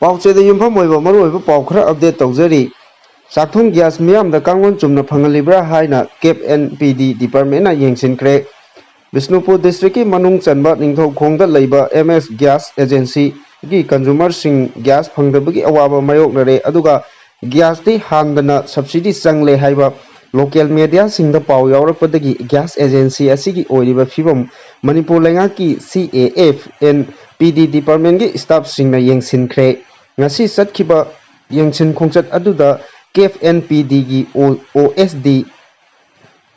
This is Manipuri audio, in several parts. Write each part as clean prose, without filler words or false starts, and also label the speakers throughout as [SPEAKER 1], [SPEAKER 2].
[SPEAKER 1] ꯄꯥꯎꯆꯦꯗ ꯌꯨꯝꯐꯝ ꯑꯣꯏꯕ ꯃꯔꯨꯑꯣꯏꯕ ꯄꯥꯎ ꯈꯔ ꯑꯞꯗꯦꯠ ꯇꯧꯖꯔꯤ ꯆꯥꯛꯊꯨꯡ ꯒ꯭ꯌꯥꯁ ꯃꯤꯌꯥꯝꯗ ꯀꯥꯡꯂꯣꯟ ꯆꯨꯝꯅ ꯐꯪꯍꯜꯂꯤꯕ꯭ꯔꯥ ꯍꯥꯏꯅ ꯀꯦꯞ-ꯑꯦꯟ-ꯄꯤ-ꯗꯤ ꯗꯤꯄꯥꯔꯠꯃꯦꯟꯠꯅ ꯌꯦꯡꯁꯤꯟꯈ꯭ꯔꯦ ꯕꯤꯁꯅꯨꯄꯨꯔ ꯗꯤꯁꯇ꯭ꯔꯤꯛꯀꯤ ꯃꯅꯨꯡ ꯆꯟꯕ ꯅꯤꯡꯊꯧꯈꯣꯡꯗ ꯂꯩꯕ ꯑꯦꯝ.ꯑꯦꯁ ꯒ꯭ꯌꯥꯁ ꯑꯦꯖꯦꯟꯁꯤꯒꯤ ꯀꯟꯖꯨꯃꯔꯁꯤꯡ ꯒ꯭ꯌꯥꯁ ꯐꯪꯗꯕꯒꯤ ꯑꯋꯥꯕ ꯃꯥꯌꯣꯛꯅꯔꯦ ꯑꯗꯨꯒ ꯒ꯭ꯌꯥꯁꯇꯤ ꯍꯥꯟꯗꯅ ꯁꯕꯁꯤꯗꯤ ꯆꯪꯂꯦ ꯍꯥꯏꯕ ꯂꯣꯀꯦꯜ ꯃꯦꯗꯤꯌꯥꯁꯤꯡꯗ ꯄꯥꯎ ꯌꯥꯎꯔꯛꯄꯗꯒꯤ ꯒ꯭ꯌꯥꯁ ꯑꯦꯖꯦꯟꯁꯤ ꯑꯁꯤꯒꯤ ꯑꯣꯏꯔꯤꯕ ꯐꯤꯚꯝ ꯃꯅꯤꯄꯨꯔ ꯂꯩꯉꯥꯛꯀꯤ ꯁꯤ.ꯑꯦ.ꯑꯦꯐ.ꯑꯦꯟ.ꯄꯤ.ꯗꯤ ꯗꯤꯄꯥꯔꯠꯃꯦꯟꯠꯒꯤ ꯁ꯭ꯇꯥꯐꯁꯤꯡꯅ ꯌꯦꯡꯁꯤꯟꯈ꯭ꯔꯦ ꯉꯁꯤ ꯆꯠꯈꯤꯕ ꯌꯦꯡꯁꯤꯟ ꯈꯣꯡꯆꯠ ꯑꯗꯨꯗ ꯀꯦꯞ-ꯑꯦꯟ-ꯄꯤ.ꯗꯤꯒꯤ ꯑꯣ.ꯑꯦꯁ.ꯗꯤ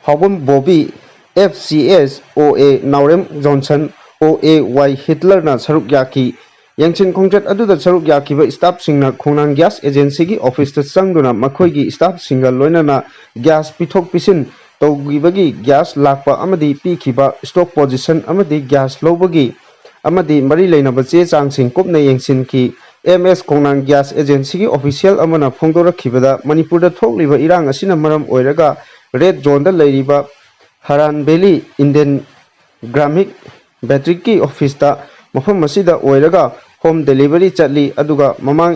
[SPEAKER 1] ꯍꯥꯎꯕꯝ-ꯕꯣꯕꯤ, ꯑꯦꯐ.ꯁꯤ.ꯑꯦꯁ.ꯑꯣ.ꯑꯦ. ꯅꯥꯎꯔꯦꯝ-ꯖꯣꯟꯁꯟ, ꯑꯣ.ꯑꯦ.ꯋꯥꯏ. ꯍꯤꯠꯂꯔꯅ ꯁꯔꯨꯛ ꯌꯥꯈꯤ ꯌꯦꯡꯁꯤꯟ ꯈꯣꯡꯆꯠ ꯑꯗꯨꯗ ꯁꯔꯨꯛ ꯌꯥꯈꯤꯕ ꯁ꯭ꯇꯥꯐꯁꯤꯡꯅ ꯈꯣꯡꯅꯥꯡ ꯒ꯭ꯌꯥꯁ ꯑꯦꯖꯦꯟꯁꯤꯒꯤ ꯑꯣꯐꯤꯁꯇ ꯆꯪꯗꯨꯅ ꯃꯈꯣꯏꯒꯤ ꯁ꯭ꯇꯥꯐꯁꯤꯡꯒ ꯂꯣꯏꯅꯅ ꯒ꯭ꯌꯥꯁ ꯄꯤꯊꯣꯛ-ꯄꯤꯁꯤꯟ ꯇꯧꯈꯤꯕꯒꯤ ꯒ꯭ꯌꯥꯁ ꯂꯥꯛꯄ ꯑꯃꯗꯤ ꯄꯤꯈꯤꯕ ꯁ꯭ꯇꯣꯛ ꯄꯣꯖꯤꯁꯟ ꯑꯃꯗꯤ ꯒ꯭ꯌꯥꯁ ꯂꯧꯕꯒꯤ ꯑꯃꯗꯤ ꯃꯔꯤ ꯂꯩꯅꯕ ꯆꯦ-ꯆꯥꯡꯁꯤꯡ ꯀꯨꯞꯅ ꯌꯦꯡꯁꯤꯟꯈꯤ ꯑꯦꯝ.ꯑꯦꯁ ꯈꯣꯡꯅꯥꯡ ꯒ꯭ꯌꯥꯁ ꯑꯦꯖꯦꯟꯁꯤꯒꯤ ꯑꯣꯐꯤꯁꯤꯌꯦꯜ ꯑꯃꯅ ꯐꯣꯡꯗꯣꯔꯛꯈꯤꯕꯗ ꯃꯅꯤꯄꯨꯔꯗ ꯊꯣꯛꯂꯤꯕ ꯏꯔꯥꯡ ꯑꯁꯤꯅ ꯃꯔꯝ ꯑꯣꯏꯔꯒ ꯔꯦꯗ ꯖꯣꯟꯗ ꯂꯩꯔꯤꯕ ꯍꯔꯥꯟ ꯚꯦꯂꯤ ꯏꯟꯗꯤꯌꯟ ꯒ꯭ꯔꯥꯃꯤꯛ ꯕꯦꯇ꯭ꯔꯤꯛꯀꯤ ꯑꯣꯐꯤꯁꯇ ꯃꯐꯝ ꯑꯁꯤꯗ ꯑꯣꯏꯔꯒ ꯍꯣꯝ ꯗꯦꯂꯤꯚꯔꯤ ꯆꯠꯂꯤ ꯑꯗꯨꯒ ꯃꯃꯥꯡ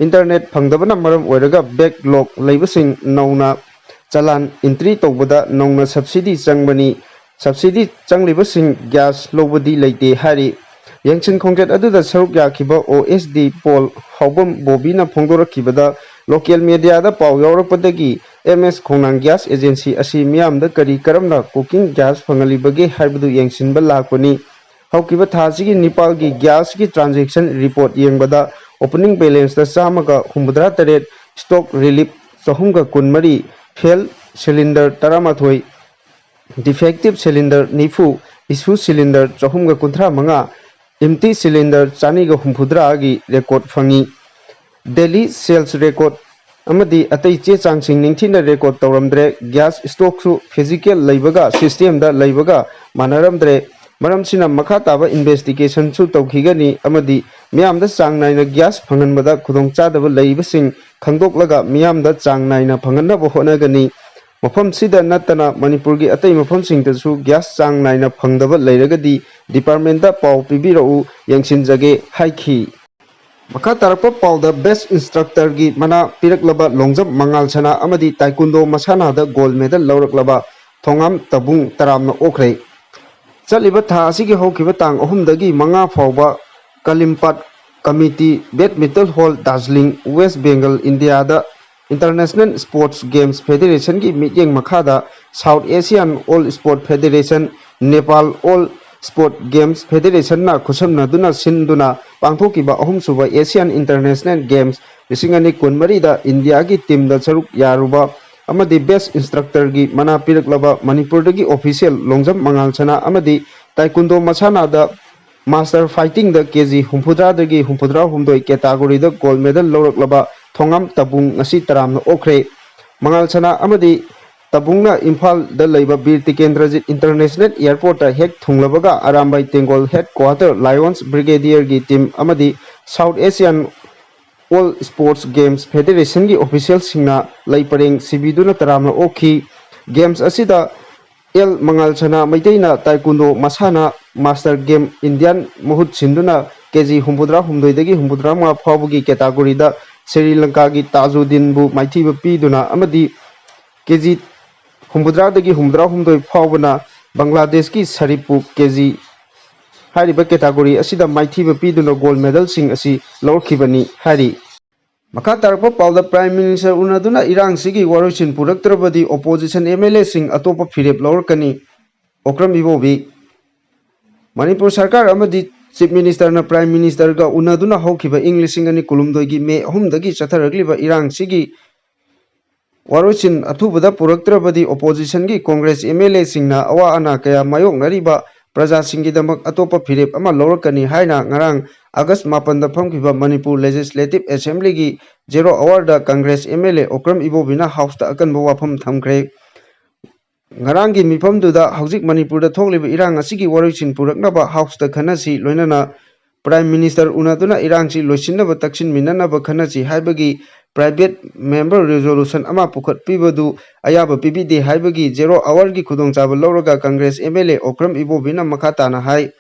[SPEAKER 1] ꯏꯟꯇꯔꯅꯦꯠ ꯐꯪꯗꯕꯅ ꯃꯔꯝ ꯑꯣꯏꯔꯒ ꯕꯦꯛꯂꯣꯛ ꯂꯩꯕꯁꯤꯡ ꯅꯧꯅ ꯆꯂꯥꯟ ꯏꯟꯇ꯭ꯔꯤ ꯇꯧꯕꯗ ꯅꯧꯅ ꯁꯕꯁꯤꯗꯤ ꯆꯪꯕꯅꯤ ꯁꯕꯁꯤꯗꯤ ꯆꯪꯂꯤꯕꯁꯤꯡ ꯒ꯭ꯌꯥꯁ ꯂꯧꯕꯗꯤ ꯂꯩꯇꯦ ꯍꯥꯏꯔꯤ ꯌꯦꯡꯁꯤꯟ ꯈꯣꯡꯆꯠ ꯑꯗꯨꯗ ꯁꯔꯨꯛ ꯌꯥꯈꯤꯕ ꯑꯣ.ꯑꯦꯁ.ꯗꯤ ꯄꯣꯜ ꯍꯥꯎꯕꯝ-ꯕꯣꯕꯤꯅ ꯐꯣꯡꯗꯣꯔꯛꯈꯤꯕꯗ ꯂꯣꯀꯦꯜ ꯃꯦꯗꯤꯌꯥꯗ ꯄꯥꯎ ꯌꯥꯎꯔꯛꯄꯗꯒꯤ ꯑꯦꯝ.ꯑꯦꯁ ꯈꯣꯡꯅꯥꯡ ꯒ꯭ꯌꯥꯁ ꯑꯦꯖꯦꯟꯁꯤ ꯑꯁꯤ ꯃꯤꯌꯥꯝꯗ ꯀꯔꯝꯅ ꯀꯨꯀꯤꯡ ꯒ꯭ꯌꯥꯁ ꯐꯪꯍꯜꯂꯤꯕꯒꯦ ꯍꯥꯏꯕꯗꯨ ꯌꯦꯡꯁꯤꯟꯕ ꯂꯥꯛꯄꯅꯤ ꯍꯧꯈꯤꯕ ꯊꯥ ꯑꯁꯤꯒꯤ ꯅꯤꯄꯥꯜꯒꯤ ꯒ꯭ꯌꯥꯁꯀꯤ ꯇ꯭ꯔꯥꯟꯖꯦꯛꯁꯟ ꯔꯤꯄꯣꯔꯠ ꯌꯦꯡꯕꯗ ꯑꯣꯄꯅꯤꯡ ꯕꯦꯂꯦꯟꯁꯇ 158, stock refill 323, full cylinder 11, defective cylinder 90, issue cylinder 335, ꯏꯝꯇꯤ cylinder 2humdra ꯒꯤ ꯔꯦꯀꯣꯔꯗ ꯐꯪꯏ ꯗꯦꯂꯤ ꯁꯦꯜꯁ ꯔꯦꯀꯣꯔꯗ ꯑꯃꯗꯤ ꯑꯇꯩ ꯆꯦ-ꯆꯥꯡꯁꯤꯡ ꯅꯤꯡꯊꯤꯅ ꯔꯦꯀꯣꯔꯗ ꯇꯧꯔꯝꯗ꯭ꯔꯦ ꯒ꯭ꯌꯥꯁ ꯁ꯭ꯇꯣꯛꯁꯨ ꯐꯤꯖꯤꯀꯦꯜ ꯂꯩꯕꯒ ꯁꯤꯁꯇꯦꯝꯗ ꯂꯩꯕꯒ ꯃꯥꯟꯅꯔꯝꯗ꯭ꯔꯦ ꯃꯔꯝꯁꯤꯅ ꯃꯈꯥ ꯇꯥꯕ ꯏꯟꯚꯦꯁꯇꯤꯒꯦꯁꯟꯁꯨ ꯇꯧꯈꯤꯒꯅꯤ ꯑꯃꯗꯤ ꯃꯤꯌꯥꯝꯗ ꯆꯥꯡ ꯅꯥꯏꯅ ꯒ꯭ꯌꯥꯁ ꯐꯪꯍꯟꯕꯗ ꯈꯨꯗꯣꯡꯆꯥꯗꯕ ꯂꯩꯔꯤꯕꯁꯤꯡ ꯈꯪꯗꯣꯛꯂꯒ ꯃꯤꯌꯥꯝꯗ ꯆꯥꯡ ナꯏꯅ ꯐꯪꯍꯟꯅꯕ ꯍꯣꯠꯅꯒꯅꯤ ꯃꯐꯝꯁꯤꯗ ꯅꯠꯇꯅ ꯃꯅꯤꯄꯨꯔꯒꯤ ꯑꯇꯩ ꯃꯐꯝꯁꯤꯡꯗꯁꯨ ꯒ꯭ꯌꯥꯁ ꯆꯥꯡ ꯅꯥꯏꯅ ꯐꯪꯗꯕ ꯂꯩꯔꯒꯗꯤ ꯗꯤꯄꯥꯔꯠꯃꯦꯟꯠꯇ ꯄꯥꯎ ꯄꯤꯕꯤꯔꯛꯎ ꯌꯦꯡꯁꯤꯟꯖꯒꯦ ꯍꯥꯏꯈꯤ ꯃꯈꯥ ꯇꯥꯔꯛꯄ ꯄꯥꯎꯗ ꯕꯦꯁꯠ ꯏꯟꯁꯇ꯭ꯔꯛꯇꯔꯒꯤ ꯃꯅꯥ ꯄꯤꯔꯛꯂꯕ ꯂꯣꯡꯖꯝ ꯃꯉꯥꯜ ꯁꯅꯥ ꯑꯃꯗꯤ ꯇꯥꯏꯀꯨꯟꯗꯣ ꯃꯁꯥꯟꯅꯗ ꯒꯣꯜꯗ ꯃꯦꯗꯜ ꯂꯧꯔꯛꯂꯕ ꯊꯣꯉꯥꯝ ꯇꯕꯨꯡ ꯇꯔꯥꯝꯅ ꯑꯣꯛꯈ꯭ꯔꯦ ꯆꯠꯂꯤꯕ ꯊꯥ ꯑꯁꯤꯒꯤ ꯍꯧꯈꯤꯕ ꯇꯥꯡ 3ꯗꯒꯤ 5 ꯐꯥꯎꯕ ꯀꯂꯤꯝꯄꯥꯠ committee badminton hall Darjeeling West Bengal ꯏꯟꯗꯤꯌꯥꯗ ꯏꯟꯇꯔꯅꯦꯁꯅꯦꯜ ꯁ꯭ꯄꯣꯔꯠꯁ ꯒꯦꯝꯁ ꯐꯦꯗꯦꯔꯦꯁꯟꯒꯤ ꯃꯤꯠꯌꯦꯡ ꯃꯈꯥꯗ South Asian all sport federation Nepal all sports games ꯐꯦꯗꯦꯔꯦꯁꯟꯅ ꯈꯨꯠꯁꯝꯅꯗꯨꯅ ꯁꯤꯟꯗꯨꯅ ꯄꯥꯡꯊꯣꯛꯈꯤꯕ ꯑꯍꯨꯝꯁꯨꯕ ꯑꯦꯁꯤꯌꯥꯟ ꯏꯟꯇꯔꯅꯦꯁꯅꯦꯜ ꯒꯦꯝꯁ 2024ꯗ ꯏꯟꯗꯤꯌꯥꯒꯤ ꯇꯤꯝꯗ ꯁꯔꯨꯛ ꯌꯥꯔꯨꯕ ꯑꯃꯗꯤ ꯕꯦꯁꯠ ꯏꯟꯁꯇ꯭ꯔꯛꯇꯔꯒꯤ ꯃꯅꯥ ꯄꯤꯔꯛꯂꯕ ꯃꯅꯤꯄꯨꯔꯗꯒꯤ ꯑꯣꯐꯤꯁꯤꯌꯦꯜ ꯂꯣꯡꯖꯝ ꯃꯉꯥꯜ ꯁꯅꯥ ꯑꯃꯗꯤ ꯇꯥꯏꯀꯨꯟꯗꯣ ꯃꯁꯥꯟꯅꯗ ꯃꯥꯁꯇꯔ ꯐꯥꯏꯇꯤꯡꯗ ꯀꯦꯖꯤ humdradꯒꯤ 63 ꯀꯦꯇꯥꯒꯣꯔꯤꯗ ꯒꯣꯜꯗ ꯃꯦꯗꯜ ꯂꯧꯔꯛꯂꯕ ꯊꯣꯉꯥꯝ ꯇꯕꯨꯡ ꯉꯁꯤ ꯇꯔꯥꯝꯅ ꯑꯣꯛꯈ꯭ꯔꯦ ꯃꯉꯥꯜ ꯁꯅꯥ ꯑꯃꯗꯤ ꯇꯕꯨꯡꯅ ꯏꯝꯐꯥꯜꯗ ꯂꯩꯕ ꯕꯤꯔ ꯇꯤꯀꯦꯟꯗ꯭ꯔꯖꯤꯠ ꯏꯟꯇꯔꯅꯦꯁꯅꯦꯜ ꯑꯦꯌꯔꯄꯣꯔꯠꯇ ꯍꯦꯛ ꯊꯨꯡꯂꯕꯒ ꯑꯔꯥꯝꯕꯥꯏ ꯇꯦꯡꯒꯣꯜ ꯍꯦꯗ ꯀ꯭ꯋꯥꯇꯔ ꯂꯥꯏꯑꯣꯟꯁ ꯕ꯭ꯔꯤꯒꯦꯗꯤꯌꯔꯒꯤ ꯇꯤꯝ ꯑꯃꯗꯤ South Asian all sports games ꯐꯦꯗꯦꯔꯦꯁꯟꯒꯤ ꯑꯣꯐꯤꯁꯤꯌꯦꯜꯁꯤꯡꯅ ꯂꯩ ꯄꯔꯦꯡ ꯁꯤꯕꯤꯗꯨꯅ ꯇꯔꯥꯝꯅ ꯑꯣꯛꯈꯤ ꯒꯦꯝꯁ ꯑꯁꯤꯗ ꯑꯦꯜ ꯃꯉꯥꯜ ꯁꯅꯥ ꯃꯩꯇꯩꯅ ꯇꯥꯏꯀꯨꯟꯗꯣ ꯃꯁꯥꯟꯅ ꯃꯥꯁꯇꯔ ꯒꯦꯝ ꯏꯟꯗꯤꯌꯥꯟ ꯃꯍꯨꯠ ꯁꯤꯟꯗꯨꯅ ꯀꯦꯖꯤ 63ꯗꯒꯤ 65 ꯐꯥꯎꯕꯒꯤ ꯀꯦꯇꯥꯒꯣꯔꯤꯗ ꯁ꯭ꯔꯤꯂꯪꯀꯥꯒꯤ ꯇꯥꯖꯨꯗꯤꯟꯕꯨ ꯃꯥꯏꯊꯤꯕ ꯄꯤꯗꯨꯅ ꯑꯃꯗꯤ ꯀꯦꯖꯤ humdradꯒꯤ 63 ꯐꯥꯎꯕꯅ ꯕꯪꯒ꯭ꯂꯥꯗꯦꯁꯀꯤ ꯁꯔꯤꯐꯄꯨ ꯀꯦꯖꯤ ꯍꯥꯏꯔꯤꯕ ꯀꯦꯇꯥꯒꯣꯔꯤ ꯑꯁꯤꯗ ꯃꯥꯏꯊꯤꯕ ꯄꯤꯗꯨꯅ ꯒꯣꯜꯗ ꯃꯦꯗꯜꯁꯤꯡ ꯑꯁꯤ ꯂꯧꯔꯛꯈꯤꯕꯅꯤ ꯍꯥꯏꯔꯤ ꯃꯈꯥ ꯇꯥꯔꯛꯄ ꯄꯥꯎꯗ ꯄ꯭ꯔꯥꯏꯝ ꯃꯤꯅꯤꯁꯇꯔ उनदुना इरांगसिगी वारोइसिन पुरक्तरबदि ओपोजिशन एमएलएसिंग अतोपा फिरेप लौरकनी ओक्रम-इबोबी मणिपुर सरकार अमदि चीफ मिनिस्टरना प्राइम मिनिस्टरगा उनदुना हौखिबा इंग 2019 मे 3दगी चथरगलिबा इरांगसिगी वारोइसिन अथुबदा पुरक्तरबदि ओपोजिशनगी कांग्रेस एमएलएसिंगना अवा अना कया मायोकनरिबा प्रजासिंगीदमक अतोपा फिरेप अमा लौरकनी हाइना ngarang अगस्त 9दा फमखिबा मणिपुर लेजिस्लेटिव असेंबलीगी 0 आवर कांग्रेस एमएलए ओक्रम-इबोबीना हाउसता अकनबा वाफम थमख्रे ngaranggi mifamduda hauzik manipurda thokliba irang asigi waroisin puraknaba hausda khanasi loinana prime minister unaduna irangsi loisinaba taksin minanaba khanasi haibagi private member resolution ama pukhat pibadu ayaba pibide haibagi 0 hour gi khudongchaba lawraga congress mla okram-ibobina makhatana hai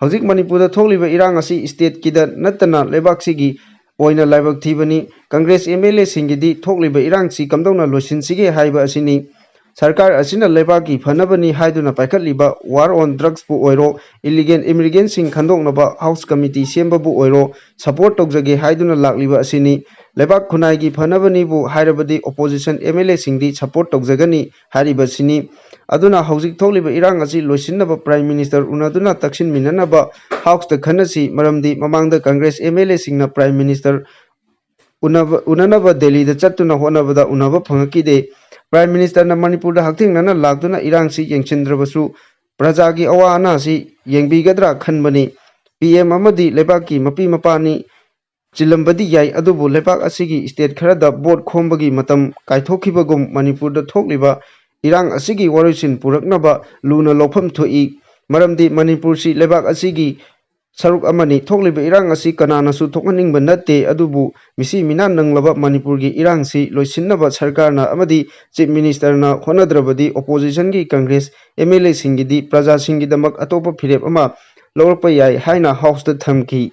[SPEAKER 1] hauzik manipurda thokliba irang asi state kida natana lebaksigi ꯑꯣꯏꯅ ꯂꯥꯏꯕꯛ ꯊꯤꯕꯅꯤ ꯀꯪꯒ꯭ꯔꯦꯁ MLA ꯁꯤꯡꯒꯤꯗꯤ ꯊꯣꯛꯂꯤꯕ ꯏꯔꯥꯡꯁꯤ ꯀꯝꯗꯧꯅ ꯂꯣꯏꯁꯤꯟꯁꯤꯒꯦ ꯍꯥꯏꯕ ꯑꯁꯤꯅꯤ ꯁꯔꯀꯥꯔ ꯑꯁꯤꯅ ꯂꯩꯕꯥꯛꯀꯤ ꯐꯅꯕꯅꯤ ꯍꯥꯏꯗꯨꯅ ꯄꯥꯏꯈꯠꯂꯤꯕ ꯋꯥꯔ ꯑꯣꯟ ꯗ꯭ꯔꯒꯁꯄꯨ ꯑꯣꯏꯔꯣ ꯏꯂꯤꯒꯦꯟ ꯏꯃꯤꯒ꯭ꯔꯦꯟꯁꯤꯡ ꯈꯟꯗꯣꯛꯅꯕ ꯍꯥꯎꯁ ꯀꯃꯤꯇꯤ ꯁꯦꯝꯕꯕꯨ ꯑꯣꯏꯔꯣ ꯁꯄꯣꯔꯠ ꯇꯧꯖꯒꯦ ꯍꯥꯏꯗꯨꯅ ꯂꯥꯛꯂꯤꯕ ꯑꯁꯤꯅꯤ ꯂꯩꯕꯥꯛ ꯈꯨꯟꯅꯥꯏꯒꯤ ꯐꯅꯕꯅꯤꯕꯨ ꯍꯥꯏꯔꯕꯗꯤ ꯑꯣꯄꯣꯖꯤꯁꯟ MLA ꯁꯤꯡꯗꯤ ꯁꯄꯣꯔꯠ ꯇꯧꯖꯒꯅꯤ ꯍꯥꯏꯔꯤꯕꯁꯤꯅꯤ ꯑꯗꯨꯅ ꯍꯧꯖꯤꯛ ꯊꯣꯛꯂꯤꯕ ꯏꯔꯥꯡ ꯑꯁꯤ ꯂꯣꯏꯁꯤꯟꯅꯕ ꯄ꯭ꯔꯥꯏꯝ ꯃꯤꯅꯤꯁꯇꯔ ꯎꯅꯗꯨꯅ ꯇꯛꯁꯤꯟꯃꯤꯟꯅꯅꯕ ꯍꯥꯎꯁꯇ ꯈꯟꯅꯁꯤ ꯃꯔꯝꯗꯤ ꯃꯃꯥꯡꯗ ꯀꯪꯒ꯭ꯔꯦꯁ MLA ꯁꯤꯡꯅ ꯄ꯭ꯔꯥꯏꯝ ꯃꯤꯅꯤꯁꯇꯔ ꯎꯅꯅꯕ ꯗꯦꯜꯂꯤꯗ ꯆꯠꯇꯨꯅ ꯍꯣꯠꯅꯕꯗ ꯎꯅꯕ ꯐꯪꯉꯛꯈꯤꯗꯦ ꯄ꯭ꯔꯥꯏꯝ ꯃꯤꯅꯤꯁꯇꯔꯅ ꯃꯅꯤꯄꯨꯔꯗ ꯍꯛꯊꯦꯡꯅꯅ ꯂꯥꯛꯇꯨꯅ ꯏꯔꯥꯡꯁꯤ ꯌꯦꯡꯁꯤꯟꯗ꯭ꯔꯕꯁꯨ ꯄ꯭ꯔꯖꯥꯒꯤ ꯑꯋꯥ ꯑꯅꯥꯁꯤ ꯌꯦꯡꯕꯤꯒꯗ꯭ꯔꯥ ꯈꯟꯕꯅꯤ PM ꯑꯃꯗꯤ ꯂꯩꯕꯥꯛꯀꯤ ꯃꯄꯤ ꯃꯄꯥꯅꯤ ꯆꯤꯜꯂꯝꯕꯗꯤ ꯌꯥꯏ ꯑꯗꯨꯕꯨ ꯂꯩꯕꯥꯛ ꯑꯁꯤꯒꯤ ꯁ꯭ꯇꯦꯠ ꯈꯔꯗ ꯚꯣꯠ ꯈꯣꯝꯕꯒꯤ ꯃꯇꯝ ꯀꯥꯏꯊꯣꯛꯈꯤꯕꯒꯨꯝ ꯃꯅꯤꯄꯨꯔꯗ ꯊꯣꯛꯂꯤꯕ ꯏꯔꯥꯡ ꯑꯁꯤꯒꯤ ꯋꯥꯔꯣꯏꯁꯤꯟ ꯄꯨꯔꯛꯅꯕ ꯂꯨꯅ ꯂꯧꯐꯝ ꯊꯣꯛꯏ ꯃꯔꯝꯗꯤ ꯃꯅꯤꯄꯨꯔꯁꯤ ꯂꯩꯕꯥꯛ ꯑꯁꯤꯒꯤ ꯁꯔꯨꯛ ꯑꯃꯅꯤ ꯊꯣꯛꯂꯤꯕ ꯏꯔꯥꯡ ꯑꯁꯤ ꯀꯅꯥꯅꯁꯨ ꯊꯣꯛꯍꯟꯅꯤꯡꯕ ꯅꯠꯇꯦ ꯑꯗꯨꯕꯨ ꯃꯤꯁꯤ ꯃꯤꯅꯥ ꯅꯪꯂꯕ ꯃꯅꯤꯄꯨꯔꯒꯤ ꯏꯔꯥꯡꯁꯤ ꯂꯣꯏꯁꯤꯟꯅꯕ ꯁꯔꯀꯥꯔꯅ ꯑꯃꯗꯤ ꯆꯤꯞ ꯃꯤꯅꯤꯁꯇꯔꯅ ꯍꯣꯠꯅꯗ꯭ꯔꯕꯗꯤ ꯑꯣꯄꯣꯖꯤꯁꯟꯒꯤ ꯀꯪꯒ꯭ꯔꯦꯁ MLA ꯁꯤꯡꯒꯤꯗꯤ ꯄ꯭ꯔꯖꯥꯁꯤꯡꯒꯤꯗꯃꯛ ꯑꯇꯣꯞꯄ ꯐꯤꯔꯦꯞ ꯑꯃ ꯂꯧꯔꯛꯄ ꯌꯥꯏ ꯍꯥꯏꯅ ꯍꯥꯎꯁꯇ ꯊꯝꯈꯤ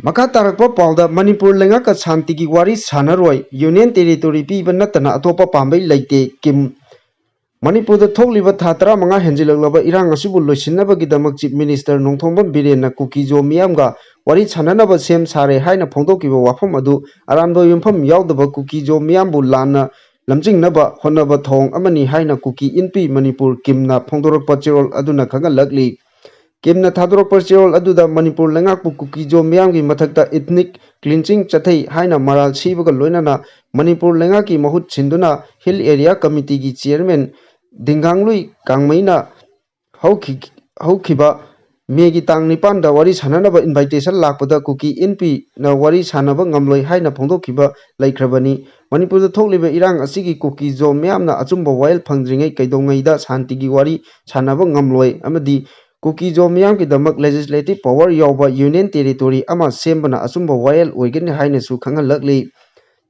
[SPEAKER 1] ꯃꯈꯥ ꯇꯥꯔꯛꯄ ꯄꯥꯎꯗ ꯃꯅꯤꯄꯨꯔ ꯂꯩꯉꯥꯛꯀ ꯁꯥꯟꯇꯤꯒꯤ ꯋꯥꯔꯤ ꯁꯥꯟꯅꯔꯣꯏ ꯌꯨꯅꯤꯌꯟ ꯇꯦꯔꯤꯇꯣꯔꯤ ꯄꯤꯕ ꯅꯠꯇꯅ ꯑꯇꯣꯞꯄ ꯄꯥꯝꯕꯩ ꯂꯩꯇꯦ ꯀꯤꯝ ꯃꯅꯤꯄꯨꯔꯗ ꯊꯣꯛꯂꯤꯕ ꯊꯥ 15 ꯍꯦꯟꯖꯤꯜꯂꯛꯂꯕ ꯏꯔꯥꯡ ꯑꯁꯤꯕꯨ ꯂꯣꯏꯁꯤꯟꯅꯕꯒꯤꯗꯃꯛ ꯆꯤꯞ ꯃꯤꯅꯤꯁꯇꯔ ꯅꯣꯡꯊꯣꯝꯕꯝ ꯕꯤꯔꯦꯟꯅ ꯀꯨꯀꯤꯖꯣ ꯃꯤꯌꯥꯝꯒ ꯋꯥꯔꯤ ꯁꯥꯟꯅꯅꯕ ꯁꯦꯝ ꯁꯥꯔꯦ ꯍꯥꯏꯅ ꯐꯣꯡꯗꯣꯛꯈꯤꯕ ꯋꯥꯐꯝ ꯑꯗꯨ ꯑꯔꯥꯟꯕ ꯌꯨꯝꯐꯝ ꯌꯥꯎꯗꯕ ꯀꯨꯀꯤꯖꯣ ꯃꯤꯌꯥꯝꯕꯨ ꯂꯥꯟꯅ ꯂꯝꯖꯤꯡꯅꯕ ꯍꯣꯠꯅꯕ ꯊꯧꯑꯣꯡ ꯑꯃꯅꯤ ꯍꯥꯏꯅ ꯀꯨꯀꯤ ꯏꯟꯄꯤ ꯃꯅꯤꯄꯨꯔ ꯀꯤꯝꯅ ꯐꯣꯡꯗꯣꯔꯛꯄ ꯆꯦꯔꯣꯜ ꯑꯗꯨꯅ ꯈꯪꯍꯜꯂꯛꯂꯤ ꯀꯤꯝꯅ ꯊꯥꯗꯣꯔꯛꯄ ꯆꯦꯔꯣꯜ ꯑꯗꯨꯗ ꯃꯅꯤꯄꯨꯔ ꯂꯩꯉꯥꯛꯄꯨ ꯀꯨꯀꯤꯖꯣ ꯃꯤꯌꯥꯝꯒꯤ ꯃꯊꯛꯇ ꯏꯊꯅꯤꯛ ꯀ꯭ꯂꯤꯟꯆꯤꯡ ꯆꯠꯊꯩ ꯍꯥꯏꯅ ꯃꯔꯥꯜ ꯁꯤꯕꯒ ꯂꯣꯏꯅꯅ ꯃꯅꯤꯄꯨꯔ ꯂꯩꯉꯥꯛꯀꯤ ꯃꯍꯨꯠ ꯁꯤꯟꯗꯨꯅ ꯍꯤꯜ ꯑꯦꯔꯤꯌꯥ ꯀꯃꯤꯇꯤꯒꯤ ꯆꯤꯌꯔꯃꯦꯟ ꯗꯤꯡꯒꯥꯡꯂꯨꯏ ꯍꯧꯈꯤꯕ ꯃꯦꯒꯤ ꯇꯥꯡ 9ꯗ ꯋꯥꯔꯤ ꯁꯥꯟꯅꯅꯕ ꯏꯟꯚꯥꯏꯇꯦꯁꯟ ꯂꯥꯛꯄꯗ ꯀꯨꯀꯤ ꯏꯟꯄꯤꯅ ꯋꯥꯔꯤ ꯁꯥꯟꯅꯕ ꯉꯝꯂꯣꯏ ꯍꯥꯏꯅ ꯐꯣꯡꯗꯣꯛꯈꯤꯕ ꯂꯩꯈ꯭ꯔꯕꯅꯤ ꯃꯅꯤꯄꯨꯔꯗ ꯊꯣꯛꯂꯤꯕ ꯏꯔꯥꯡ ꯑꯁꯤꯒꯤ ꯀꯨꯀꯤꯖꯣ ꯃꯤꯌꯥꯝꯅ ꯑꯆꯨꯝꯕ ꯋꯥꯌꯦꯜ ꯐꯪꯗ꯭ꯔꯤꯉꯩ ꯀꯩꯗꯧꯉꯩꯗ ꯁꯥꯟꯇꯤꯒꯤ ꯋꯥꯔꯤ ꯁꯥꯟꯅꯕ ꯉꯝꯂꯣꯏ ꯑꯃꯗꯤ ꯀꯨꯀꯤꯖꯣ ꯃꯤꯌꯥꯝꯒꯤꯗꯃꯛ ꯂꯦꯖꯤꯁꯂꯦꯇꯤꯚ ꯄꯥꯋꯔ ꯌꯥꯎꯕ ꯌꯨꯅꯤꯌꯟ ꯇꯦꯔꯤꯇꯣꯔꯤ ꯑꯃ ꯁꯦꯝꯕꯅ ꯑꯆꯨꯝꯕ ꯋꯥꯌꯦꯜ ꯑꯣꯏꯒꯅꯤ ꯍꯥꯏꯅꯁꯨ ꯈꯪꯍꯜꯂꯛꯂꯤ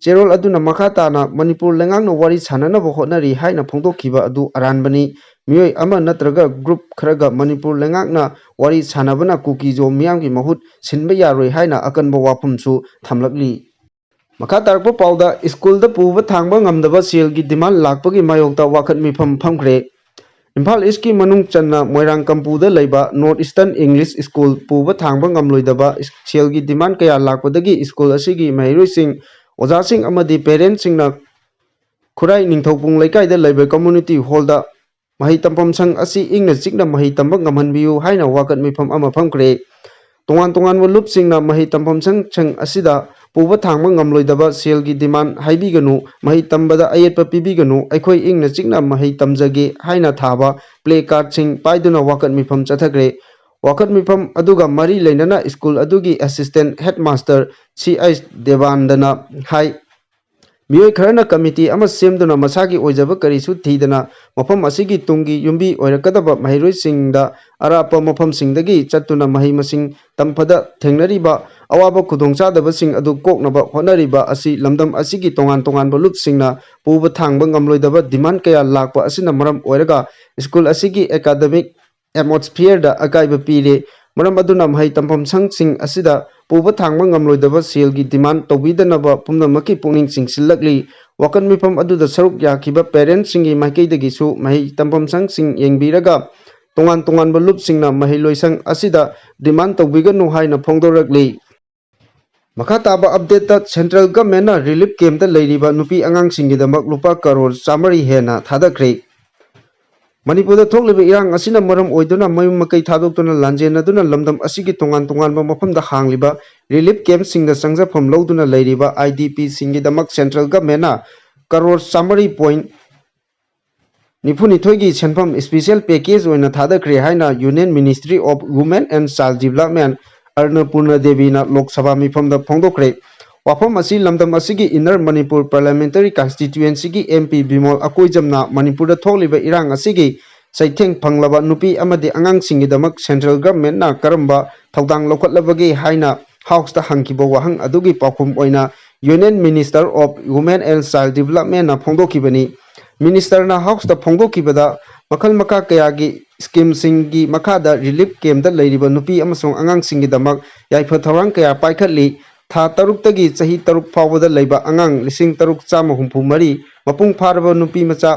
[SPEAKER 1] ꯆꯦꯔꯣꯜ ꯑꯗꯨꯅ ꯃꯈꯥ ꯇꯥꯅ ꯃꯅꯤꯄꯨꯔ ꯂꯩꯉꯥꯛꯅ ꯋꯥꯔꯤ ꯁꯥꯟꯅꯅꯕ ꯍꯣꯠꯅꯔꯤ ꯍꯥꯏꯅ ꯐꯣꯡꯗꯣꯛꯈꯤꯕ ꯑꯗꯨ ꯑꯔꯥꯟꯕꯅꯤ ꯃꯤꯑꯣꯏ ꯑꯃ ꯅꯠꯇ꯭ꯔꯒ ꯒ꯭ꯔꯨꯞ ꯈꯔꯒ ꯃꯅꯤꯄꯨꯔ ꯂꯩꯉꯥꯛꯅ ꯋꯥꯔꯤ ꯁꯥꯟꯅꯕꯅ ꯀꯨꯀꯤꯖꯣ ꯃꯤꯌꯥꯝꯒꯤ ꯃꯍꯨꯠ ꯁꯤꯟꯕ ꯌꯥꯔꯣꯏ ꯍꯥꯏꯅ ꯑꯀꯟꯕ ꯋꯥꯐꯝꯁꯨ ꯊꯝꯂꯛꯂꯤ ꯃꯈꯥ ꯇꯥꯔꯛꯄ ꯄꯥꯎꯗ ꯁ꯭ꯀꯨꯜꯗ ꯄꯨꯕ ꯊꯥꯡꯕ ꯉꯝꯗꯕ ꯁꯦꯜꯒꯤ ꯗꯤꯃꯥꯟ ꯂꯥꯛꯄꯒꯤ ꯃꯥꯌꯣꯛꯇ ꯋꯥꯀꯠ ꯃꯤꯐꯝ ꯐꯝꯈ꯭ꯔꯦ ꯏꯝꯐꯥꯜ ꯏꯁꯀꯤ ꯃꯅꯨꯡ ꯆꯟꯅ ꯃꯣꯏꯔꯥꯡ ꯀꯝꯄꯨꯗ ꯂꯩꯕ ꯅꯣꯔꯠ ꯏꯁꯇꯔꯟ ꯏꯪꯂꯤꯁ ꯁ꯭ꯀꯨꯜ ꯄꯨꯕ ꯊꯥꯡꯕ ꯉꯝꯂꯣꯏꯗꯕ ꯁꯦꯜꯒꯤ ꯗꯤꯃꯥꯟ ꯀꯌꯥ ꯂꯥꯛꯄꯗꯒꯤ ꯁ꯭ꯀꯨꯜ ꯑꯁꯤꯒꯤ ꯃꯍꯩꯔꯣꯏꯁꯤꯡ ꯑꯣꯖꯥꯁꯤꯡ ꯑꯃꯗꯤ ꯄꯦꯔꯦꯟꯠꯁꯤꯡꯅ ꯈꯨꯔꯥꯏ ꯅꯤꯡꯊꯧꯄꯨꯡ ꯂꯩꯀꯥꯏꯗ ꯂꯩꯕ ꯀꯝꯃ꯭ꯌꯨꯅꯤꯇꯤ ꯍꯣꯜꯗ ꯃꯍꯩ ꯇꯝꯐꯝ ꯁꯪ ꯑꯁꯤ ꯏꯪꯅ ꯆꯤꯛꯅ ꯃꯍꯩ ꯇꯝꯕ ꯉꯝꯍꯟꯕꯤꯌꯨ ꯍꯥꯏꯅ ꯋꯥꯀꯠ ꯃꯤꯐꯝ ꯑꯃ ꯐꯝꯈ꯭ꯔꯦ ꯇꯣꯉꯥꯟ ꯇꯣꯉꯥꯟꯕ ꯂꯨꯞꯁꯤꯡꯅ ꯃꯍꯩ ꯇꯝꯐꯝ ꯁꯪ ꯑꯁꯤꯗ ꯄꯨꯕ ꯊꯥꯡꯕ ꯉꯝꯂꯣꯏꯗꯕ ꯁꯦꯜꯒꯤ ꯗꯤꯃꯥꯟ ꯍꯥꯏꯕꯤꯒꯅꯨ ꯃꯍꯩ ꯇꯝꯕꯗ ꯑꯌꯦꯠꯄ ꯄꯤꯕꯤꯒꯅꯨ ꯑꯩꯈꯣꯏ ꯏꯪꯅ ꯆꯤꯛꯅ ꯃꯍꯩ ꯇꯝꯖꯒꯦ ꯍꯥꯏꯅ ꯊꯥꯕ ꯄ꯭ꯂꯦ ꯀꯥꯔꯗꯁꯤꯡ ꯄꯥꯏꯗꯨꯅ ꯋꯥꯀꯠ ꯃꯤꯐꯝ ꯆꯠꯊꯈ꯭ꯔꯦ ꯋꯥꯀꯠ ꯃꯤꯐꯝ ꯑꯗꯨꯒ ꯃꯔꯤ ꯂꯩꯅꯅ ꯁ꯭ꯀꯨꯜ ꯑꯗꯨꯒꯤ ꯑꯦꯁꯤꯁꯇꯦꯟꯠ ꯍꯦꯗꯃꯥꯁꯇꯔ 𝗬𝗢𝗣 ꯍꯥꯏ ꯃꯤꯑꯣꯏ ꯈꯔꯅ ꯀꯃꯤꯇꯤ ꯑꯃ ꯁꯦꯝꯗꯨꯅ ꯃꯁꯥꯒꯤ ꯑꯣꯏꯖꯕ ꯀꯔꯤꯁꯨ ꯊꯤꯗꯅ ꯃꯐꯝ ꯑꯁꯤꯒꯤ ꯇꯨꯡꯒꯤ ꯌꯨꯝꯕꯤ ꯑꯣꯏꯔꯛꯀꯗꯕ ꯃꯍꯩꯔꯣꯏꯁꯤꯡꯗ ꯑꯔꯥꯞꯄ ꯃꯐꯝꯁꯤꯡꯗꯒꯤ ꯆꯠꯇꯨꯅ ꯃꯍꯩ ꯃꯁꯤꯡ ꯇꯝꯐꯗ ꯊꯦꯡꯅꯔꯤꯕ ꯑꯋꯥꯕ ꯈꯨꯗꯣꯡꯆꯥꯗꯕꯁꯤꯡ ꯑꯗꯨ ꯀꯣꯛꯅꯕ ꯍꯣꯠꯅꯔꯤꯕ ꯑꯁꯤ ꯂꯝꯗꯝ ꯑꯁꯤꯒꯤ ꯇꯣꯉꯥꯟ ꯇꯣꯉꯥꯟꯕ ꯂꯨꯞꯁꯤꯡꯅ ꯄꯨꯕ ꯊꯥꯡꯕ ꯉꯝꯂꯣꯏꯗꯕ ꯗꯤꯃꯥꯟ ꯀꯌꯥ ꯂꯥꯛꯄ ꯑꯁꯤꯅ ꯃꯔꯝ ꯑꯣꯏꯔꯒ ꯁ꯭ꯀꯨꯜ ꯑꯁꯤꯒꯤ ꯑꯦꯀꯥꯗꯃꯤꯛ ꯑꯦꯠꯃꯣꯁꯐꯤꯌꯔꯗ ꯑꯀꯥꯏꯕ ꯄꯤꯔꯦ ꯃꯔꯝ ꯑꯗꯨꯅ ꯃꯍꯩ ꯇꯝꯐꯝ ꯁꯪꯁꯤꯡ ꯑꯁꯤꯗ ꯄꯨꯕ ꯊꯥꯡꯕ ꯉꯝꯂꯣꯏꯗꯕ ꯁꯦꯜꯒꯤ ꯗꯤꯃꯥꯟ ꯇꯧꯕꯤꯗꯅꯕ ꯄꯨꯝꯅꯃꯛꯀꯤ ꯄꯨꯛꯅꯤꯡ ꯆꯤꯡꯁꯤꯜꯂꯛꯂꯤ ꯋꯥꯀꯠ ꯃꯤꯐꯝ ꯑꯗꯨꯗ ꯁꯔꯨꯛ ꯌꯥꯈꯤꯕ ꯄꯦꯔꯦꯟꯠꯁꯤꯡꯒꯤ ꯃꯥꯏꯀꯩꯗꯒꯤꯁꯨ ꯃꯍꯩ ꯇꯝꯐꯝ ꯁꯪꯁꯤꯡ ꯌꯦꯡꯕꯤꯔꯒ ꯇꯣꯉꯥꯟ ꯇꯣꯉꯥꯟꯕ ꯂꯨꯞꯁꯤꯡꯅ ꯃꯍꯩꯂꯣꯏꯁꯪ ꯑꯁꯤꯗ ꯗꯤꯃꯥꯟ ꯇꯧꯕꯤꯒꯅꯨ ꯍꯥꯏꯅ ꯐꯣꯡꯗꯣꯔꯛꯂꯤ ꯃꯈꯥ ꯇꯥꯕ ꯑꯞꯗꯦꯠꯇ ꯁꯦꯟꯇ꯭ꯔꯦꯜ ꯒꯚꯔꯟꯃꯦꯟꯠꯅ ꯔꯤꯂꯤꯐ ꯀꯦꯝꯞꯇ ꯂꯩꯔꯤꯕ ꯅꯨꯄꯤ ꯑꯉꯥꯡꯁꯤꯡꯒꯤꯗꯃꯛ ꯂꯨꯄꯥ ꯀꯔꯣꯔ 100 ꯍꯦꯟꯅ ꯊꯥꯗꯈ꯭ꯔꯦ ꯃꯅꯤꯄꯨꯔꯗ ꯊꯣꯛꯂꯤꯕ ꯏꯔꯥꯡ ꯑꯁꯤꯅ ꯃꯔꯝ ꯑꯣꯏꯗꯨꯅ ꯃꯌꯨꯝ ꯃꯀꯩ ꯊꯥꯗꯣꯛꯇꯨꯅ ꯂꯥꯟꯖꯦꯟꯅꯗꯨꯅ ꯂꯝꯗꯝ ꯑꯁꯤꯒꯤ ꯇꯣꯉꯥꯟ ꯇꯣꯉꯥꯟꯕ ꯃꯐꯝꯗ ꯍꯥꯡꯂꯤꯕ ꯔꯤꯂꯤꯐ ꯀꯦꯝꯞꯁꯤꯡꯗ ꯆꯪꯖꯐꯝ ꯂꯧꯗꯨꯅ ꯂꯩꯔꯤꯕ IDPꯁꯤꯡꯒꯤꯗꯃꯛ ꯁꯦꯟꯇ꯭ꯔꯦꯜ ꯒꯚꯔꯟꯃꯦꯟꯠꯅ ꯀꯔꯣꯔ 100.92ꯒꯤ ꯁꯦꯟꯐꯝ ꯁ꯭ꯄꯦꯁꯤꯌꯦꯜ ꯄꯦꯀꯦꯖ ꯑꯣꯏꯅ ꯊꯥꯗꯈ꯭ꯔꯦ ꯍꯥꯏꯅ union ministry of women and child development 𝗕𝗢𝗠𝗕 Lok Sabha ꯃꯤꯐꯝꯗ ꯐꯣꯡꯗꯣꯛꯈ꯭ꯔꯦ ꯋꯥꯐꯝ ꯑꯁꯤ ꯂꯝꯗꯝ ꯑꯁꯤꯒꯤ ꯏꯟꯅꯔ ꯃꯅꯤꯄꯨꯔ ꯄꯥꯔꯂꯤꯌꯥꯃꯦꯟꯇꯔꯤ ꯀꯟꯁꯇꯤꯇ꯭ꯌꯨꯑꯦꯟꯁꯤꯒꯤ MP ꯕꯤꯃꯣꯜ ꯑꯀꯣꯏꯖꯝꯅ ꯃꯅꯤꯄꯨꯔꯗ ꯊꯣꯛꯂꯤꯕ ꯏꯔꯥꯡ ꯑꯁꯤꯒꯤ ꯆꯩꯊꯦꯡ ꯐꯪꯂꯕ ꯅꯨꯄꯤ ꯑꯃꯗꯤ ꯑꯉꯥꯡꯁꯤꯡꯒꯤꯗꯃꯛ ꯁꯦꯟꯇ꯭ꯔꯦꯜ ꯒꯚꯔꯟꯃꯦꯟꯠꯅ ꯀꯔꯝꯕ ꯊꯧꯗꯥꯡ ꯂꯧꯈꯠꯂꯕꯒꯦ ꯍꯥꯏꯅ ꯍꯥꯎꯁꯇ ꯍꯪꯈꯤꯕ ꯋꯥꯍꯪ ꯑꯗꯨꯒꯤ ꯄꯥꯎꯈꯨꯝ ꯑꯣꯏꯅ union minister of women and child ꯗꯤꯚꯂꯞꯃꯦꯟꯠꯅ ꯐꯣꯡꯗꯣꯛꯈꯤꯕꯅꯤ ꯃꯤꯅꯤꯁꯇꯔꯅ ꯍꯥꯎꯁꯇ ꯐꯣꯡꯗꯣꯛꯈꯤꯕꯗ ꯃꯈꯜ ꯃꯈꯥ ꯀꯌꯥꯒꯤ ꯁ꯭ꯀꯤꯝꯁꯤꯡꯒꯤ ꯃꯈꯥꯗ ꯔꯤꯂꯤꯐ ꯀꯦꯝꯞꯇ ꯂꯩꯔꯤꯕ ꯅꯨꯄꯤ ꯑꯃꯁꯨꯡ ꯑꯉꯥꯡꯁꯤꯡꯒꯤꯗꯃꯛ ꯌꯥꯏꯐ ꯊꯧꯔꯥꯡ ꯀꯌꯥ ꯄꯥꯏꯈꯠꯂꯤ ꯊꯥ 6ꯇꯒꯤ ꯆꯍꯤ 6 ꯐꯥꯎꯕꯗ ꯂꯩꯕ ꯑꯉꯥꯡ 6,964 ꯃꯄꯨꯡ ꯐꯥꯔꯕ ꯅꯨꯄꯤ ꯃꯆꯥ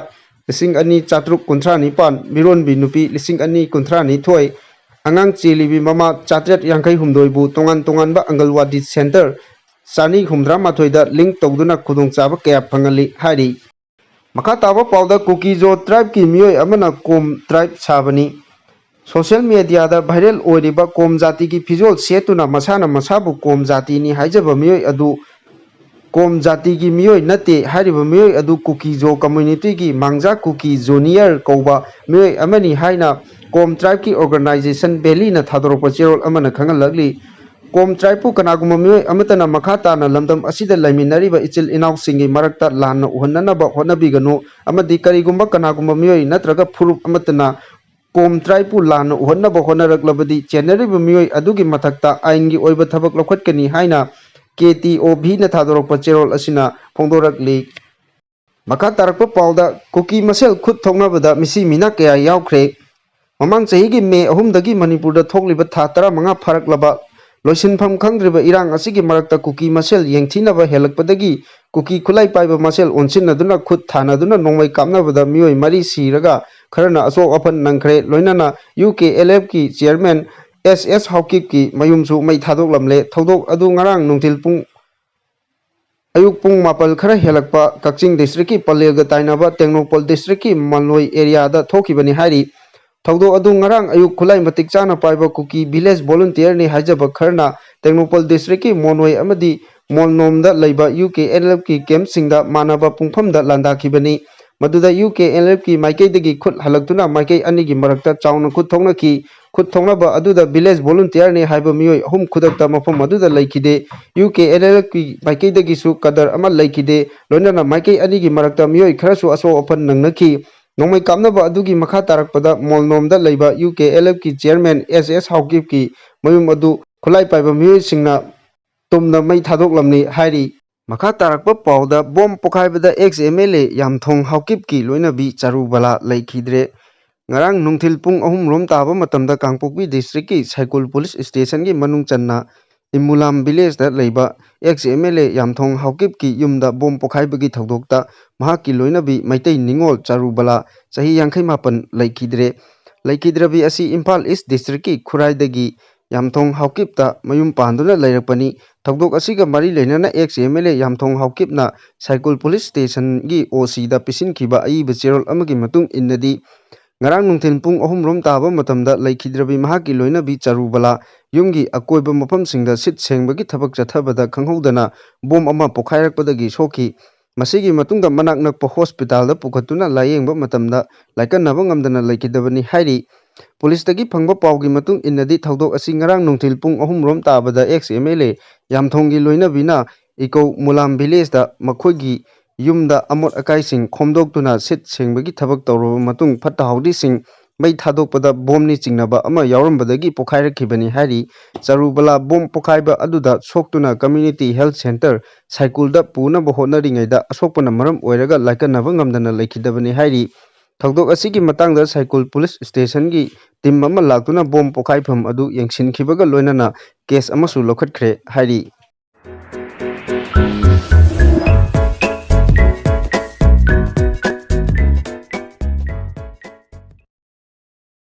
[SPEAKER 1] 2,639 ꯃꯤꯔꯣꯟꯕꯤ ꯅꯨꯄꯤ 2,032 ꯑꯉꯥꯡ ꯆꯦꯜꯂꯤꯕꯤ ꯃꯃꯥ 758ꯕꯨ ꯇꯣꯉꯥꯟ-ꯇꯣꯉꯥꯟꯕ ꯑꯪꯒꯜꯋꯥꯗꯤ ꯁꯦꯟꯇꯔ 268ꯗ ꯂꯤꯡꯛ ꯇꯧꯗꯨꯅ ꯈꯨꯗꯣꯡꯆꯥꯕ ꯀꯌꯥ ꯐꯪꯍꯜꯂꯤ ꯍꯥꯏꯔꯤ꯫ ꯃꯈꯥ ꯇꯥꯕ ꯄꯥꯎꯗ ꯀꯨꯀꯤꯖꯣ ꯇ꯭ꯔꯥꯏꯕꯀꯤ ꯃꯤꯑꯣꯏ ꯑꯃꯅ ꯀꯣꯝ ꯇ꯭ꯔꯥꯏꯕ ꯁꯥꯕꯅꯤ꯫ ꯁꯣꯁꯤꯌꯦꯜ ꯃꯤꯗꯤꯌꯥꯗ ꯚꯥꯏꯔꯦꯜ ꯑꯣꯏꯔꯤꯕ ꯀꯣꯝ ꯖꯥꯇꯤꯒꯤ ꯐꯤꯖꯣꯜ ꯁꯦꯠꯇꯨꯅ ꯃꯁꯥꯅ ꯃꯁꯥꯕꯨ ꯀꯣꯝ ꯖꯥꯇꯤꯅꯤ ꯍꯥꯏꯖꯕ ꯃꯤꯑꯣꯏ ꯑꯗꯨ ꯀꯣꯝ ꯖꯥꯇꯤꯒꯤ ꯃꯤꯑꯣꯏ ꯅꯠꯇꯦ ꯍꯥꯏꯔꯤꯕ ꯃꯤꯑꯣꯏ ꯑꯗꯨ ꯀꯨꯀꯤꯖꯣ ꯀꯝꯃ꯭ꯌꯨꯅꯤꯇꯤꯒꯤ ꯃꯥꯡꯖꯥ ꯀꯨꯀꯤ ꯖꯨꯅꯤꯌꯔ ꯀꯧꯕ ꯃꯤꯑꯣꯏ ꯑꯃꯅꯤ ꯍꯥꯏꯅ ꯀꯣꯝ ꯇ꯭ꯔꯥꯏꯕꯀꯤ ꯑꯣꯔꯒꯅꯥꯏꯖꯦꯁꯟ ꯚꯦꯂꯤꯅ ꯊꯥꯗꯣꯔꯛꯄ ꯆꯦꯔꯣꯜ ꯑꯃꯅ ꯈꯪꯍꯜꯂꯛꯂꯤ꯫ ꯀꯣꯝ ꯇ꯭ꯔꯥꯏꯕꯄꯨ ꯀꯅꯥꯒꯨꯝꯕ ꯃꯤꯑꯣꯏ ꯑꯃꯠꯇꯅ ꯃꯈꯥ ꯇꯥꯅ ꯂꯝꯗꯝ ꯑꯁꯤꯗ ꯂꯩꯃꯤꯟꯅꯔꯤꯕ ꯏꯆꯤꯜ ꯏꯅꯥꯎꯁꯤꯡꯒꯤ ꯃꯔꯛꯇ ꯂꯥꯟꯅ ꯎꯍꯟꯅꯅꯕ ꯍꯣꯠꯅꯕꯤꯒꯅꯨ ꯑꯃꯗꯤ ꯀꯔꯤꯒꯨꯝꯕ ꯀꯅꯥꯒꯨꯝꯕ ꯃꯤꯑꯣꯏ ꯅꯠꯇ꯭ꯔꯒ ꯐꯨꯔꯨꯞ ꯑꯃꯠꯇꯅ ꯀꯣꯝ ꯇ꯭ꯔꯥꯏꯕꯄꯨ ꯂꯥꯟꯅ ꯎꯍꯟꯅꯕ ꯍꯣꯠꯅꯔꯛꯂꯕꯗꯤ ꯆꯦꯟꯅꯔꯤꯕ ꯃꯤꯑꯣꯏ ꯑꯗꯨꯒꯤ ꯃꯊꯛꯇ ꯑꯥꯏꯟꯒꯤ ꯑꯣꯏꯕ ꯊꯕꯛ ꯂꯧꯈꯠꯀꯅꯤ ꯍꯥꯏꯅ 𝗕𝗢𝗄𝗑 ꯊꯥꯗꯣꯔꯛꯄ ꯆꯦꯔꯣꯜ ꯑꯁꯤꯅ ꯐꯣꯡꯗꯣꯔꯛꯂꯤ꯫ ꯃꯈꯥ ꯇꯥꯔꯛꯄ ꯄꯥꯎꯗ ꯀꯨꯀꯤ ꯃꯁꯦꯜ ꯈꯨꯠ ꯊꯣꯛꯅꯕꯗ ꯃꯤꯁꯤ ꯃꯤꯅꯥ ꯀꯌꯥ ꯌꯥꯎꯈ꯭ꯔꯦ꯫ ꯃꯃꯥꯡ ꯆꯍꯤꯒꯤ ꯃꯦ 3ꯗꯒꯤ ꯃꯅꯤꯄꯨꯔꯗ ꯊꯣꯛꯂꯤꯕ ꯊꯥ 15 ꯐꯥꯔꯛꯂꯕ ꯂꯣꯏꯁꯤꯟꯐꯝ ꯈꯪꯗ꯭ꯔꯤꯕ ꯏꯔꯥꯡ ꯑꯁꯤꯒꯤ ꯃꯔꯛꯇ ꯀꯨꯀꯤ ꯃꯁꯦꯜ ꯌꯦꯡꯊꯤꯅꯕ ꯍꯦꯜꯂꯛꯄꯗꯒꯤ ꯀꯨꯀꯤ ꯈꯨꯠꯂꯥꯏ ꯄꯥꯏꯕ ꯃꯁꯦꯜ ꯑꯣꯟꯁꯤꯟꯅꯗꯨꯅ ꯈꯨꯠ ꯊꯥꯅꯗꯨꯅ ꯅꯣꯡꯃꯩ ꯀꯥꯞꯅꯕꯗ ꯃꯤꯑꯣꯏ 4 ꯁꯤꯔꯒ ꯈꯔꯅ ꯑꯁꯣꯛ ꯑꯄꯟ ꯅꯪꯈ꯭ꯔꯦ ꯂꯣꯏꯅꯅ 𝗬𝗓𝗣𝗓𝗏ꯀꯤ ꯆꯤꯌꯔꯃꯦꯟ 𝗕𝗢𝗪𝗪𝗪ꯀꯤ ꯃꯌꯨꯝꯁꯨ ꯃꯩ ꯊꯥꯗꯣꯛꯂꯝꯂꯦ꯫ ꯊꯧꯗꯣꯛ ꯑꯗꯨ ꯉꯔꯥꯡ ꯅꯨꯡꯊꯤꯜ ꯑꯌꯨꯛ ꯄꯨꯡ 7 ꯈꯔ ꯍꯦꯜꯂꯛꯄ ꯀꯛꯆꯤꯡ ꯗꯤꯁꯇ꯭ꯔꯤꯛꯀꯤ ꯄꯂꯦꯜꯒ ꯇꯥꯏꯅꯕ ꯇꯦꯡꯅꯧꯄꯜ ꯗꯤꯁꯇ꯭ꯔꯤꯛꯀꯤ ꯃꯜꯂꯣꯏ ꯑꯦꯔꯤꯌꯥꯗ ꯊꯣꯛꯈꯤꯕꯅꯤ ꯍꯥꯏꯔꯤ꯫ ꯊꯧꯗꯣꯛ ꯑꯗꯨ ꯉꯔꯥꯡ ꯑꯌꯨꯛ ꯈꯨꯠꯂꯥꯏ ꯃꯇꯤꯛ ꯆꯥꯅ ꯄꯥꯏꯕ ꯀꯨꯀꯤ ꯚꯤꯂꯦꯖ ꯚꯣꯂꯨꯟꯇꯤꯌꯔꯅꯤ ꯍꯥꯏꯖꯕ ꯈꯔꯅ ꯇꯦꯡꯅꯧꯄꯜ ꯗꯤꯁꯇ꯭ꯔꯤꯛꯀꯤ ꯃꯣꯅꯣꯏ ꯑꯃꯗꯤ ꯃꯣꯜꯅꯣꯝꯗ ꯂꯩꯕ 𝗬𝗓𝗣𝗓𝗏ꯀꯤ ꯀꯦꯝꯞꯁꯤꯡꯗ ꯃꯥꯟꯅꯕ ꯄꯨꯡꯐꯝꯗ ꯂꯥꯟꯗꯥꯈꯤꯕꯅꯤ꯫ ꯃꯗꯨꯗ 𝗬𝗓𝗣𝗓𝗏ꯀꯤ ꯃꯥꯏꯀꯩꯗꯒꯤ ꯈꯨꯠ ꯍꯜꯂꯛꯇꯨꯅ ꯃꯥꯏꯀꯩ ꯑꯅꯤꯒꯤ ꯃꯔꯛꯇ ꯆꯥꯎꯅ ꯈꯨꯠ ꯊꯣꯛꯅꯈꯤ꯫ ꯈꯨꯠ ꯊꯣꯛꯅꯕ ꯑꯗꯨꯗ ꯚꯤꯂꯦꯖ ꯚꯣꯂꯨꯟꯇꯤꯌꯔꯅꯤ ꯍꯥꯏꯕ ꯃꯤꯑꯣꯏ 3 ꯈꯨꯗꯛꯇ ꯃꯐꯝ ꯑꯗꯨꯗ ꯂꯩꯈꯤꯗꯦ꯫ 𝗬𝗓𝗣𝗓𝗏ꯀꯤ ꯃꯥꯏꯀꯩꯗꯒꯤꯁꯨ ꯀꯗꯔ ꯑꯃ ꯂꯩꯈꯤꯗꯦ ꯂꯣꯏꯅꯅ ꯃꯥꯏꯀꯩ ꯑꯅꯤꯒꯤ ꯃꯔꯛꯇ ꯃꯤꯑꯣꯏ ꯈꯔꯁꯨ ꯑꯁꯣꯛ ꯑꯄꯟ ꯅꯪꯅꯈꯤ꯫ ꯅꯣꯡꯃꯩ ꯀꯥꯞꯅꯕ ꯑꯗꯨꯒꯤ ꯃꯈꯥ ꯇꯥꯔꯛꯄꯗ ꯃꯣꯜꯅꯣꯝꯗ ꯂꯩꯕ 𝗬𝗓𝗣𝗓𝗏ꯀꯤ ꯆꯤꯌꯔꯃꯦꯟ 𝗕𝗢𝗪𝗪𝗏ꯀꯤ ꯃꯌꯨꯝ ꯑꯗꯨ ꯈꯨꯠꯂꯥꯏ ꯄꯥꯏꯕ ꯃꯤꯑꯣꯏꯁꯤꯡꯅ ꯇꯨꯝꯅ ꯃꯩ ꯊꯥꯗꯣꯛꯂꯝꯃꯤ ꯍꯥꯏꯔꯤ꯫ ꯃꯈꯥ ꯇꯥꯔꯛꯄ ꯄꯥꯎꯗ ꯕꯣꯝ ꯄꯣꯈꯥꯏꯕꯗ ꯑꯦꯛꯁ-ꯑꯦꯝ.ꯑꯦꯜ.ꯑꯦ ꯌꯥꯝꯊꯣꯡ-ꯍꯥꯎꯀꯤꯞꯀꯤ ꯂꯣꯏꯅꯕꯤ ꯆꯔꯨꯕꯂꯥ ꯂꯩꯈꯤꯗ꯭ꯔꯦ꯫ ꯉꯔꯥꯡ ꯅꯨꯡꯊꯤꯜ ꯄꯨꯡ 3 ꯇꯥꯕ ꯃꯇꯝꯗ ꯀꯥꯡꯄꯣꯛꯄꯤ ꯗꯤꯁꯇ꯭ꯔꯤꯛꯀꯤ ꯁꯥꯏꯀꯨꯜ ꯄꯨꯂꯤꯁ ꯁ꯭ꯇꯦꯁꯟꯒꯤ ꯃꯅꯨꯡ ꯆꯟꯅ ꯏꯃꯨꯂꯥꯝ ꯚꯤꯂꯦꯖꯗ ꯂꯩꯕ ꯑꯦꯛꯁ-ꯑꯦꯝ.ꯑꯦꯜ.ꯑꯦ ꯌꯥꯝꯊꯣꯡ-ꯍꯥꯎꯀꯤꯞꯀꯤ ꯌꯨꯝꯗ ꯕꯣꯝ ꯄꯣꯈꯥꯏꯕꯒꯤ ꯊꯧꯗꯣꯛꯇ ꯃꯍꯥꯛꯀꯤ ꯂꯣꯏꯅꯕꯤ ꯃꯩꯇꯩ ꯅꯤꯡꯉꯣꯜ ꯆꯔꯨꯕꯂꯥ ꯆꯍꯤ 59 ꯂꯩꯈꯤꯗ꯭ꯔꯦ꯫ ꯂꯩꯈꯤꯗ꯭ꯔꯕꯤ ꯑꯁꯤ ꯏꯝꯐꯥꯜ ꯏꯁꯠ ꯗꯤꯁꯇ꯭ꯔꯤꯛꯀꯤ ꯈꯨꯔꯥꯏꯗꯒꯤ ꯌꯥꯝꯊꯣꯡ-ꯍꯥꯎꯀꯤꯞꯇ ꯃꯌꯨꯝ ꯄꯥꯟꯗꯨꯅ ꯂꯩꯔꯛꯄꯅꯤ꯫ ꯊꯧꯗꯣꯛ ꯑꯁꯤꯒ ꯃꯔꯤ ꯂꯩꯅꯅ ꯑꯦꯛꯁ-ꯑꯦꯝ.ꯑꯦꯜ.ꯑꯦ ꯌꯥꯝꯊꯣꯡ-ꯍꯥꯎꯀꯤꯞꯅ ꯁꯥꯏꯀꯨꯜ ꯄꯨꯂꯤꯁ ꯁ꯭ꯇꯦꯁꯟꯒꯤ ꯑꯣ.ꯁꯤꯗ ꯄꯤꯁꯤꯟꯈꯤꯕ ꯑꯏꯕ ꯆꯦꯔꯣꯜ ꯑꯃꯒꯤ ꯃꯇꯨꯡ ꯏꯟꯅꯗꯤ ꯉꯔꯥꯡ ꯅꯨꯡꯊꯤꯜ ꯄꯨꯡ 3 ꯇꯥꯕ ꯃꯇꯝꯗ ꯂꯩꯈꯤꯗ꯭ꯔꯕꯤ ꯃꯍꯥꯛꯀꯤ ꯂꯣꯏꯅꯕꯤ ꯆꯔꯨꯕꯂꯥ ꯌꯨꯝꯒꯤ ꯑꯀꯣꯏꯕ ꯃꯐꯝꯁꯤꯡꯗ ꯁꯤꯠ ꯁꯦꯡꯕꯒꯤ ꯊꯕꯛ ꯆꯠꯊꯕꯗ ꯈꯪꯍꯧꯗꯅ ꯕꯣꯝ ꯑꯃ ꯄꯣꯈꯥꯏꯔꯛꯄꯗꯒꯤ ꯁꯣꯛꯈꯤ꯫ ꯃꯁꯤꯒꯤ ꯃꯇꯨꯡꯗ ꯃꯅꯥꯛ ꯅꯛꯄ ꯍꯣꯁꯄꯤꯇꯥꯜꯗ ꯄꯨꯈꯠꯇꯨꯅ ꯂꯥꯌꯦꯡꯕ ꯃꯇꯝꯗ ꯂꯥꯏꯀꯠꯅꯕ ꯉꯝꯗꯅ ꯂꯩꯈꯤꯗꯕꯅꯤ ꯍꯥꯏꯔꯤ꯫ ꯄꯨꯂꯤꯁꯇꯒꯤ ꯐꯪꯕ ꯄꯥꯎꯒꯤ ꯃꯇꯨꯡ ꯏꯟꯅꯗꯤ ꯊꯧꯗꯣꯛ ꯑꯁꯤ ꯉꯔꯥꯡ ꯅꯨꯡꯊꯤꯜ ꯄꯨꯡ 3 ꯇꯥꯕꯗ ꯑꯦꯛꯁ-ꯑꯦꯝ.ꯑꯦꯜ.ꯑꯦ ꯌꯥꯝꯊꯣꯡꯒꯤ ꯂꯣꯏꯅꯕꯤꯅ ꯏꯀꯧ ꯃꯨꯂꯥꯝ ꯚꯤꯂꯦꯖꯗ ꯃꯈꯣꯏꯒꯤ ꯌꯨꯝꯗ ꯑꯃꯣꯠ ꯑꯀꯥꯏꯁꯤꯡ ꯈꯣꯝꯗꯣꯛꯇꯨꯅ ꯁꯤꯠ ꯁꯦꯡꯕꯒꯤ ꯊꯕꯛ ꯇꯧꯔꯕ ꯃꯇꯨꯡ ꯐꯠꯇ ꯍꯥꯎꯊꯤꯁꯤꯡ ꯃꯩ ꯊꯥꯗꯣꯛꯄꯗ ꯕꯣꯝꯅꯤ ꯆꯤꯡꯅꯕ ꯑꯃ ꯌꯥꯎꯔꯝꯕꯗꯒꯤ ꯄꯣꯈꯥꯏꯔꯛꯈꯤꯕꯅꯤ ꯍꯥꯏꯔꯤ꯫ ꯆꯔꯨꯕꯂꯥ ꯕꯣꯝ ꯄꯣꯈꯥꯏꯕ ꯑꯗꯨꯗ ꯁꯣꯛꯇꯨꯅ ꯀꯝꯃ꯭ꯌꯨꯅꯤꯇꯤ ꯍꯦꯜꯊ ꯁꯦꯟꯇꯔ ꯁꯥꯏꯀꯨꯜꯗ ꯄꯨꯅꯕ ꯍꯣꯠꯅꯔꯤꯉꯩꯗ ꯑꯁꯣꯛꯄꯅ ꯃꯔꯝ ꯑꯣꯏꯔꯒ ꯂꯥꯏꯀꯠꯅꯕ ꯉꯝꯗꯅ ꯂꯩꯈꯤꯗꯕꯅꯤ ꯍꯥꯏꯔꯤ꯫ ꯊꯧꯗꯣꯛ ꯑꯁꯤꯒꯤ ꯃꯇꯥꯡꯗ ꯁꯥꯏꯀꯨꯜ ꯄꯨꯂꯤꯁ ꯁ꯭ꯇꯦꯁꯟꯒꯤ ꯇꯤꯝ ꯑꯃ ꯂꯥꯛꯇꯨꯅ ꯕꯣꯝ ꯄꯣꯈꯥꯏꯐꯝ ꯑꯗꯨ ꯌꯦꯡꯁꯤꯟꯈꯤꯕꯒ ꯂꯣꯏꯅꯅ ꯀꯦꯁ ꯑꯃꯁꯨ ꯂꯧꯈꯠꯈ꯭ꯔꯦ ꯍꯥꯏꯔꯤ꯫